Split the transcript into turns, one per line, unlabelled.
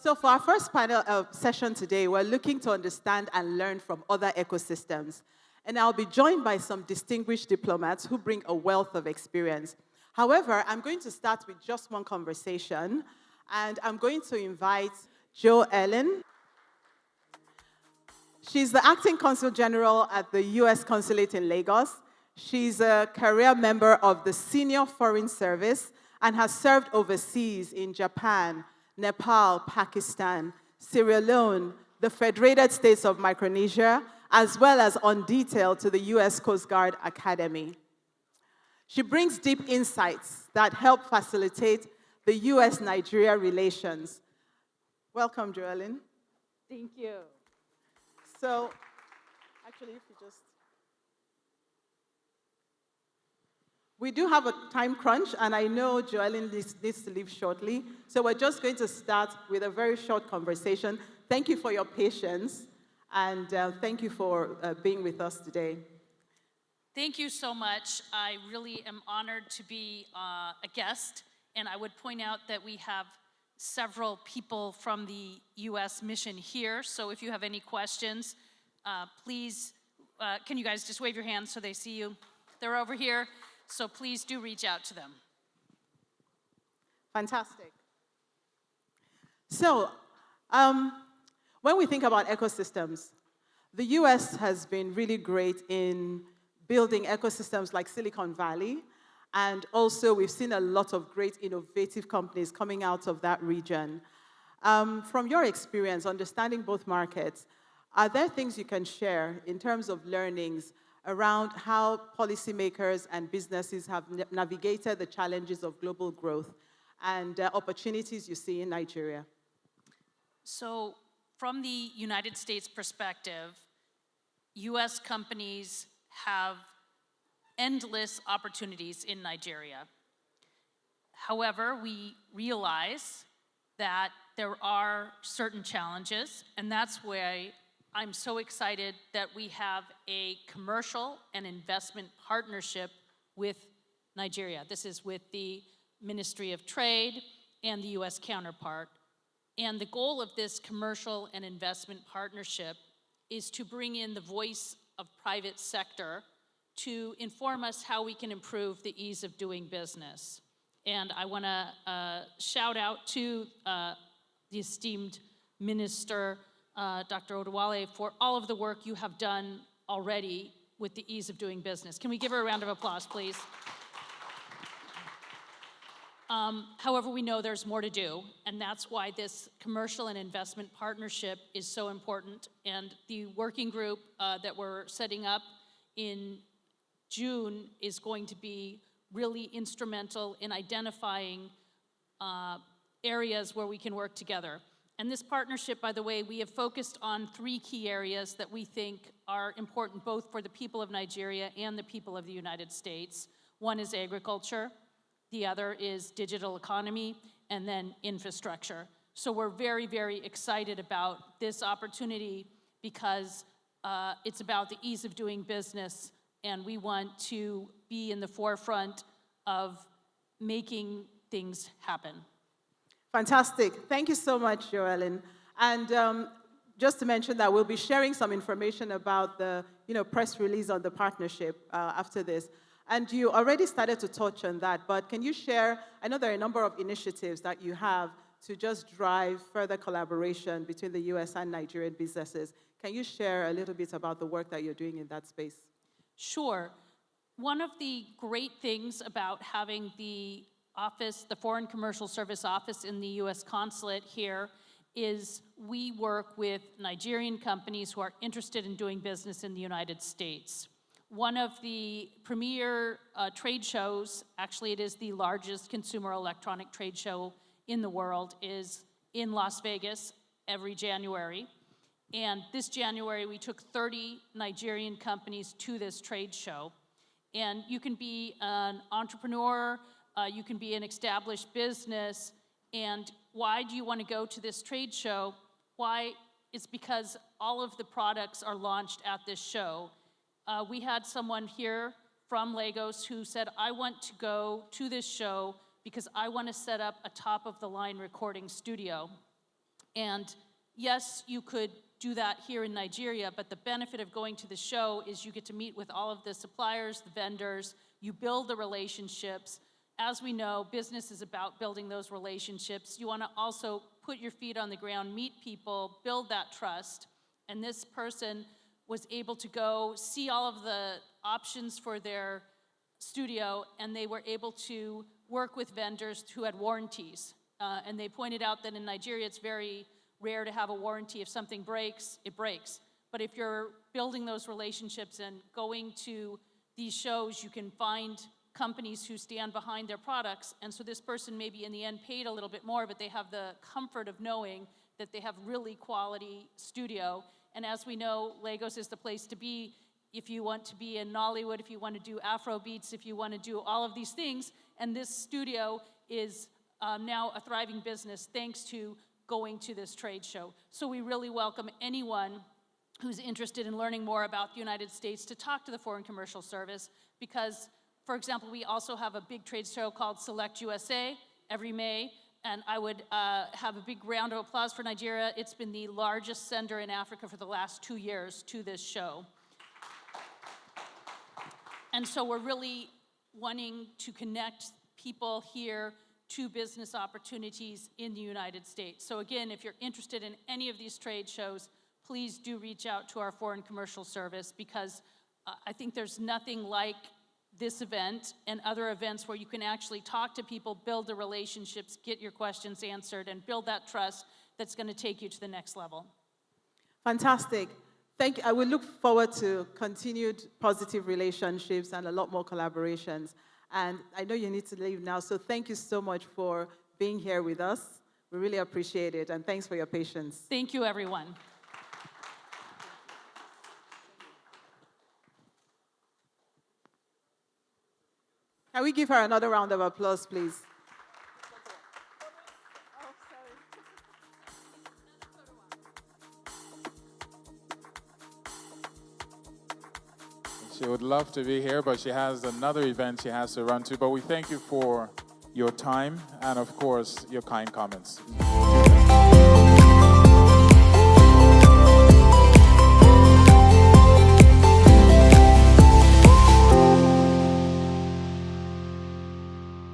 So for our first panel session today, we're looking to understand and learn from other ecosystems. And I'll be joined by some distinguished diplomats who bring a wealth of experience. However, I'm going to start with just one conversation, and I'm going to invite JoEllen. She's the Acting Consul General at the US Consulate in Lagos. She's a career member of the Senior Foreign Service and has served overseas in Japan, Nepal, Pakistan, Sierra Leone, the Federated States of Micronesia, as well as on detail to the US Coast Guard Academy. She brings deep insights that help facilitate the US-Nigeria relations. Welcome, JoEllen.
Thank you.
So, actually, if you just... We do have a time crunch, and I know JoEllen needs to leave shortly. So we're just going to start with a very short conversation. Thank you for your patience, and thank you for being with us today.
Thank you so much. I really am honored to be a guest, and I would point out that we have several people from the U.S. mission here, so if you have any questions, please, can you guys just wave your hands so they see you? They're over here. So please do reach out to them.
Fantastic. So, when we think about ecosystems, the US has been really great in building ecosystems like Silicon Valley, and also we've seen a lot of great innovative companies coming out of that region. From your experience, understanding both markets, are there things you can share in terms of learnings around how policymakers and businesses have navigated the challenges of global growth and opportunities you see in Nigeria?
So from the United States perspective, US companies have endless opportunities in Nigeria. However, we realize that there are certain challenges, and that's why I'm so excited that we have a commercial and investment partnership with Nigeria. This is with the Ministry of Trade and the US counterpart. And the goal of this commercial and investment partnership is to bring in the voice of private sector to inform us how we can improve the ease of doing business. And I want to shout out to the esteemed Minister Dr. Odewale, for all of the work you have done already with the ease of doing business. Can we give her a round of applause, please? However, we know there's more to do, and that's why this commercial and investment partnership is so important. And the working group that we're setting up in June is going to be really instrumental in identifying areas where we can work together. And this partnership, by the way, we have focused on 3 key areas that we think are important both for the people of Nigeria and the people of the United States. One is agriculture, the other is digital economy, and then infrastructure. So we're very, very excited about this opportunity because it's about the ease of doing business, and we want to be in the forefront of making things happen.
Fantastic. Thank you so much, JoEllen. And just to mention that we'll be sharing some information about the press release on the partnership after this. And you already started to touch on that, but can you share, I know there are a number of initiatives that you have to just drive further collaboration between the US and Nigerian businesses. Can you share a little bit about the work that you're doing in that space?
Sure. One of the great things about having the office, the Foreign Commercial Service office in the US Consulate here, is we work with Nigerian companies who are interested in doing business in the United States. One of the premier trade shows, actually it is the largest consumer electronic trade show in the world, is in Las Vegas every January. And this January we took 30 Nigerian companies to this trade show. And you can be an entrepreneur, you can be an established business, and why do you want to go to this trade show? Why? It's because all of the products are launched at this show. We had someone here from Lagos who said, I want to go to this show because I want to set up a top-of-the-line recording studio. And yes, you could do that here in Nigeria, but the benefit of going to the show is you get to meet with all of the suppliers, the vendors, you build the relationships. As we know, business is about building those relationships. You want to also put your feet on the ground, meet people, build that trust. And this person was able to go see all of the options for their studio, and they were able to work with vendors who had warranties. And they pointed out that in Nigeria, it's very rare to have a warranty. If something breaks, it breaks. But if you're building those relationships and going to these shows, you can find companies who stand behind their products. And so this person maybe in the end paid a little bit more, but they have the comfort of knowing that they have really quality studio. And as we know, Lagos is the place to be if you want to be in Nollywood, if you want to do Afro beats, if you want to do all of these things. And this studio is now a thriving business thanks to going to this trade show. So we really welcome anyone who's interested in learning more about the United States to talk to the Foreign Commercial Service because, for example, we also have a big trade show called Select USA every May, and I would have a big round of applause for Nigeria. It's been the largest sender in Africa for the last 2 years to this show. And so we're really wanting to connect people here to business opportunities in the United States. So again, if you're interested in any of these trade shows, please do reach out to our Foreign Commercial Service because I think there's nothing like this event and other events where you can actually talk to people, build the relationships, get your questions answered, and build that trust that's going to take you to the next level.
Fantastic. Thank you. I will look forward to continued positive relationships and a lot more collaborations. And I know you need to leave now, so thank you so much for being here with us. We really appreciate it, and thanks for your patience.
Thank you, everyone.
Can we give her another round of applause, please?
She would love to be here, but she has another event she has to run to. But we thank you for your time and, of course, your kind comments.